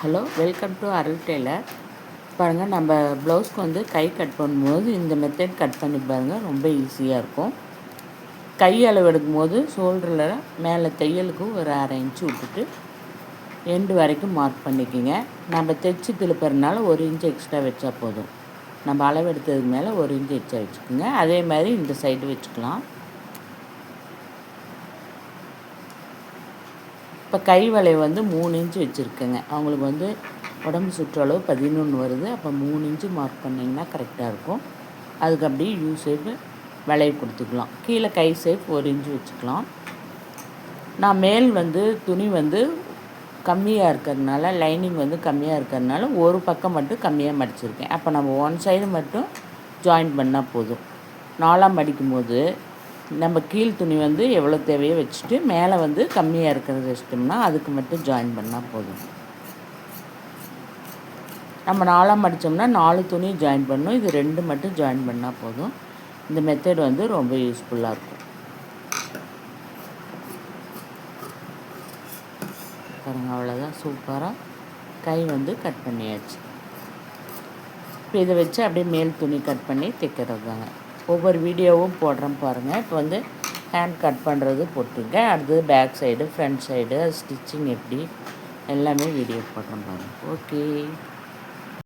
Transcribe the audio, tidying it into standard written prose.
Hello, welcome to Arul tailor. பாருங்கள், நம்ம ப்ளவுஸ்க்கு வந்து கை கட் பண்ணும்போது இந்த மெத்தட் கட் பண்ணி பாருங்கள், ரொம்ப ஈஸியாக இருக்கும். கை அளவு எடுக்கும்போது ஷோல்டரில் மேலே தையலுக்கு ஒரு 1/2 இன்ச்சு விட்டுட்டு எண்டு வரைக்கும் மார்க் பண்ணிக்கோங்க. நம்ம தைச்சி திருப்புறதுனால 1 இன்ச்சு எக்ஸ்ட்ரா வச்சா போதும். நம்ம அளவு எடுத்ததுக்கு மேலே 1 இன்ச்சு எக்ஸ்ட்ரா வச்சுக்கோங்க. அதே மாதிரி இந்த சைடு வச்சுக்கலாம். இப்போ கை வளைவு வந்து 3 இன்ச்சு வச்சுருக்கேங்க. அவங்களுக்கு வந்து உடம்பு சுற்றளவு 11 வருது. அப்போ 3 இன்ச்சு மார்க் பண்ணிங்கன்னா கரெக்டாக இருக்கும். அதுக்கு அப்படியே யூ ஷேப்பு வளைவு கொடுத்துக்கலாம். கீழே கை ஷேப் 1 இன்ச்சு வச்சுக்கலாம். நான் மேல் வந்து துணி வந்து கம்மியாக இருக்கிறதுனால, லைனிங் வந்து கம்மியாக இருக்கிறதுனால ஒரு பக்கம் மட்டும் கம்மியாக மடிச்சிருக்கேன். அப்போ நம்ம ஒன் சைடு மட்டும் ஜாயின் பண்ணால் போதும். 4ஆக மடிக்கும்போது நம்ம கீழ் துணி வந்து எவ்வளோ தேவையோ வச்சுட்டு மேலே வந்து கம்மியாக இருக்கிறத வச்சிட்டோம்னா அதுக்கு மட்டும் ஜாயின் பண்ணால் போதும். நம்ம 4ஆக மடித்தோம்னா 4 துணி ஜாயின் பண்ணணும். இது 2 மட்டும் ஜாயின் பண்ணால் போதும். இந்த மெத்தட் வந்து ரொம்ப யூஸ்ஃபுல்லாக இருக்கும். பாருங்கள், அவ்வளோதான். சூப்பராக கை வந்து கட் பண்ணியாச்சு. இப்போ இதை வச்சு அப்படியே மேல் துணி கட் பண்ணி தைக்கிறது தாங்க. ஒவ்வொரு வீடியோவும் போடுறேன் பாருங்கள். இப்போ வந்து ஹேண்ட் கட் பண்ணுறது போட்டுங்க. அடுத்தது back side, front side, stitching எப்படி எல்லாமே வீடியோ போடுறேன் பாருங்கள். ஓகே.